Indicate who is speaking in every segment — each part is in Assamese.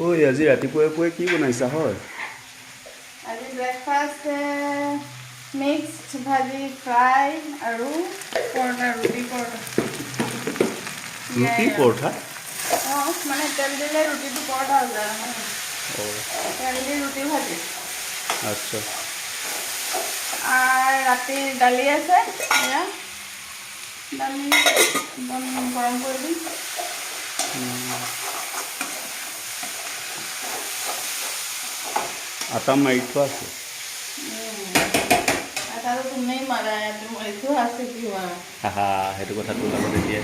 Speaker 1: ঐ আজি ৰাতিপুৱাই কি বনাইছা হয়?
Speaker 2: আজি ব্ৰেকফাষ্ট মিক্সড ভাজি ফ্ৰাই আৰু পৰঠা ৰুটি পৰঠা।
Speaker 1: ৰুটি পৰঠা?
Speaker 2: অঁ মানে তেল দিলে ৰুটিটো পৰঠা হৈ যায় নহয়। তেল দি ৰুটি ভাজি।
Speaker 1: আচ্ছা।
Speaker 2: আৰু ৰাতিৰ দালি আছে এয়া দালি একদম গৰম কৰি দিম।
Speaker 1: আটা মাৰি থোৱা আছে?
Speaker 2: আটাটো তুমি মাৰা এইটো আছে কি মাৰা?
Speaker 1: হাহা সেইটো কথাটো ওলাব তেতিয়া।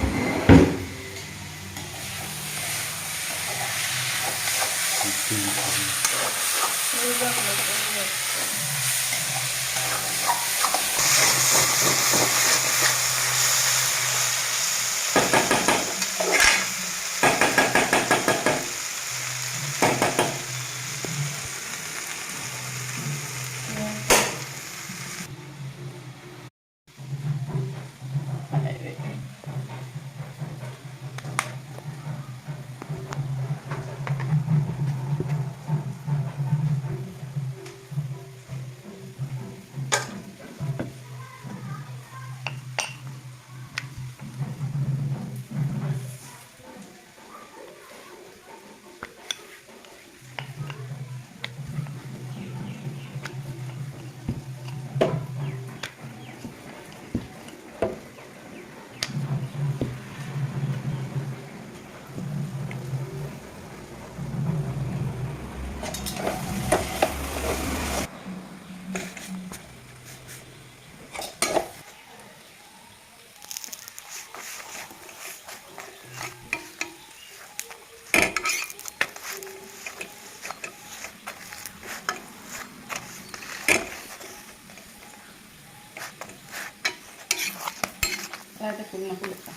Speaker 2: Ada punya kulitnya.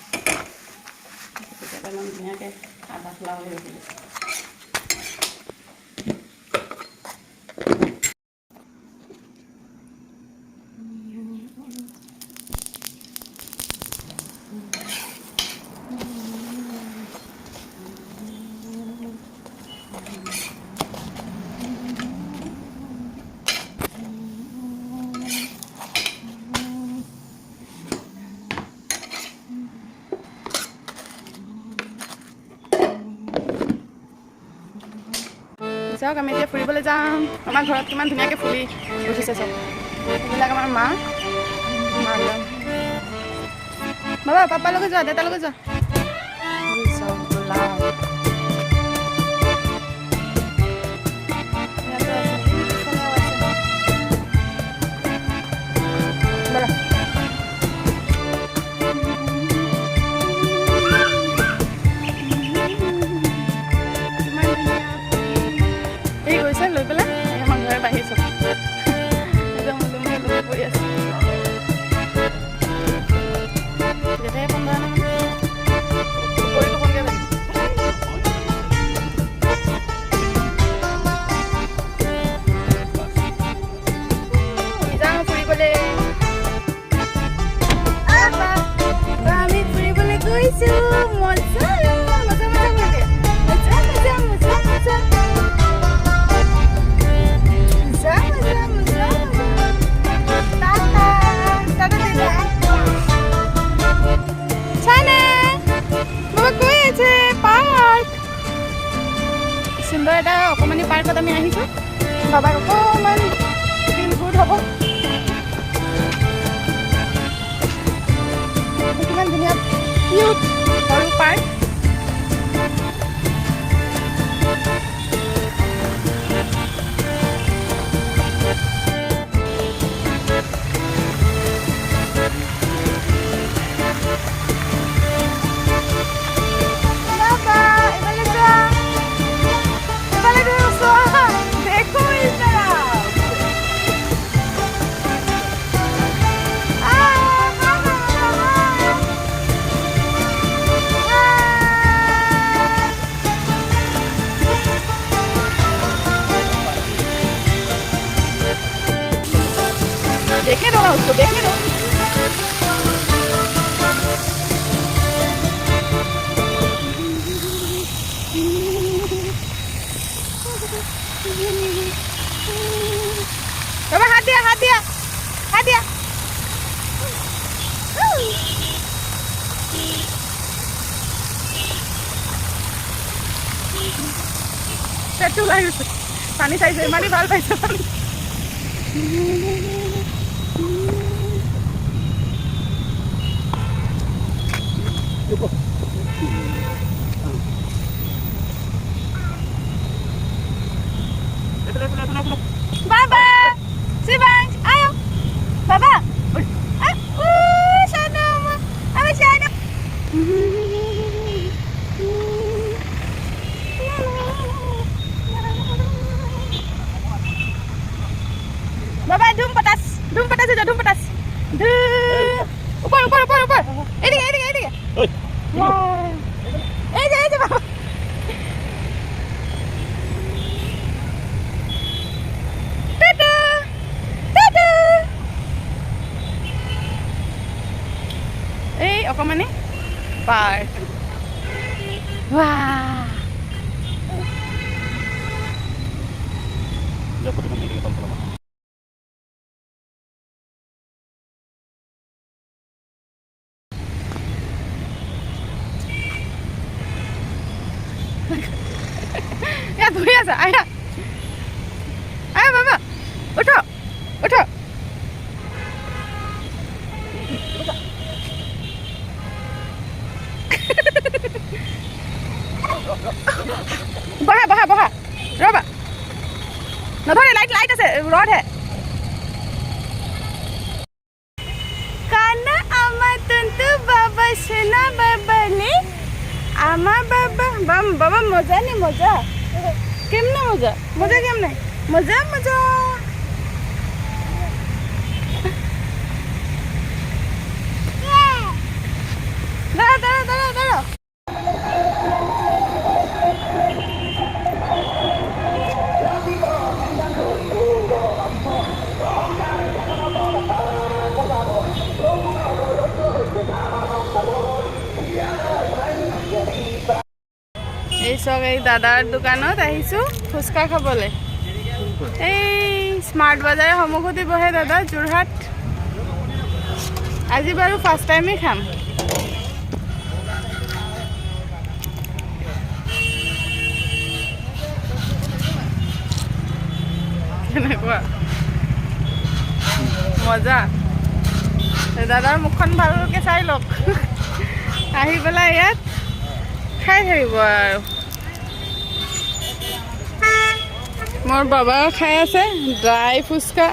Speaker 2: Kita kan punya kayak ada flower gitu. চাওক আমি এতিয়া ফুৰিবলৈ যাম। আমাৰ ঘৰত কিমান ধুনীয়াকৈ ফুলি উঠিছে চব। এইবিলাক আমাৰ মা যাম বাবা পাপাৰ লগত যোৱা দেউতাৰ লগত যোৱা। চব গোলাপ লৈ পেলাই আমাৰ ঘৰে বাঢ়িছোঁ একদম পৰি আছে যেতিয়াই পোন্ধৰ যাওঁ ফুৰিবলৈ। আমি ফুৰিবলৈ গৈছোঁ। মজা মজা মজা কৰি মজা মজা মজা মজা সুন্দৰ এটা অকণমানি পাৰ্কত আমি আহিছোঁ। বাবাক অকণমান ফিল গুড হ'ব। কিমান ধুনীয়া কিউট সৰু পাৰ্ক। देखे दो ना उसको, देखे दो। বাবা হাত দিয়া হাত দিয়া হাত দিয়া পেটটো ওলাই গৈছে পানী চাইছে ইমানেই ভাল পাইছে পানী Baba, si Bang, ayo, Baba, sana, apa sana? Baba, dum patas aja, dum patas. Upar. Ini. Wah, ini Baba. অকমানে পাৰ্ক ৱাহ ইয়াত বহি আছা আহা বাবা উঠ বহা ৰবা নধৰে লাইট আছে ৰড হে কানা আমাৰ তন্তু বাবা সোনা বাবা নে আমাৰ বাবা মজা নে মজা কেম না মজা কেম নাই মজা দাঁড়া এই চক এই দাদাৰ দোকানত আহিছোঁ ফুচকা খাবলৈ এই স্মাৰ্ট বাজাৰৰ সন্মুখতে বহে দাদা যোৰহাট আজি বাৰু ফাৰ্ষ্ট টাইমেই খাম কেনেকুৱা মজা দাদাৰ মুখখন ভালকৈ চাই লওক আহি পেলাই ইয়াত খাই থাকিব আৰু মোৰ বাবাও খাই আছে ড্ৰাই ফুচকা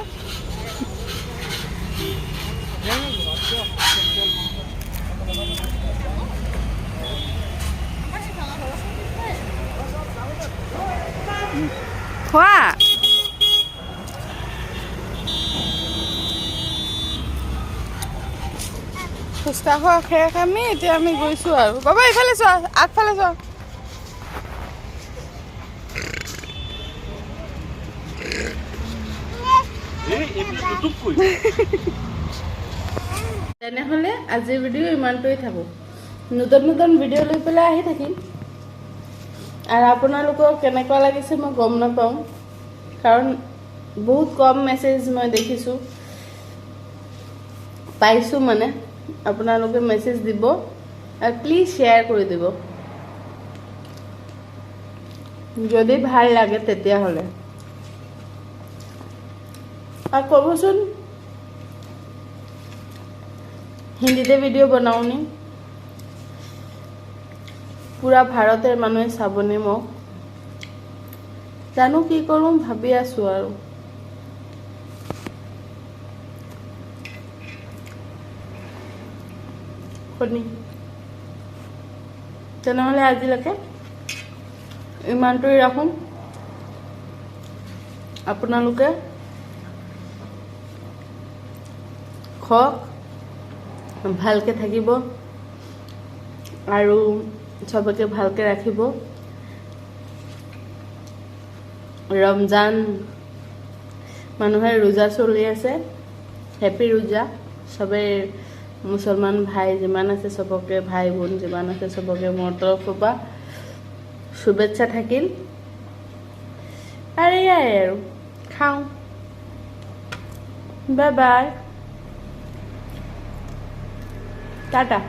Speaker 2: খোৱা ফুচকা খোৱা শেষ আমি এতিয়া আমি গৈছোঁ আৰু বাবা এইফালে চোৱা আগফালে চোৱা তেনেহ'লে আজিৰ ভিডিঅ' ইমানটোৱে থাকোঁ নতুন ভিডিঅ' লৈ পেলাই আহি থাকিম আৰু আপোনালোকক কেনেকুৱা লাগিছে মই গম নাপাওঁ কাৰণ বহুত কম মেছেজ মই দেখিছোঁ পাইছোঁ মানে আপোনালোকে মেছেজ দিব আৰু প্লিজ শ্বেয়াৰ কৰি দিব যদি ভাল লাগে তেতিয়াহ'লে আৰু ক'বচোন হিন্দীতে ভিডিঅ' বনাওঁনি পুৰা ভাৰতৰ মানুহে চাবনে মোক জানো কি কৰোঁ ভাবি আছোঁ আৰু শুনি তেনেহ'লে আজিলৈকে ইমানটোৱে ৰাখোঁ আপোনালোকে খওক ভালকৈ থাকিব আৰু সবকে ভালকৈ ৰাখিব ৰমজান মানুহে ৰোজা চলি আছে হেপী ৰোজা সবে মুছলমান ভাই যিমান আছে সবকে ভাই বোন যিমান আছে সবকে মোৰ তৰফৰ পৰা শুভেচ্ছা থাকিল আৰু এয়াই আৰু খাওঁ বাই বাই টাটা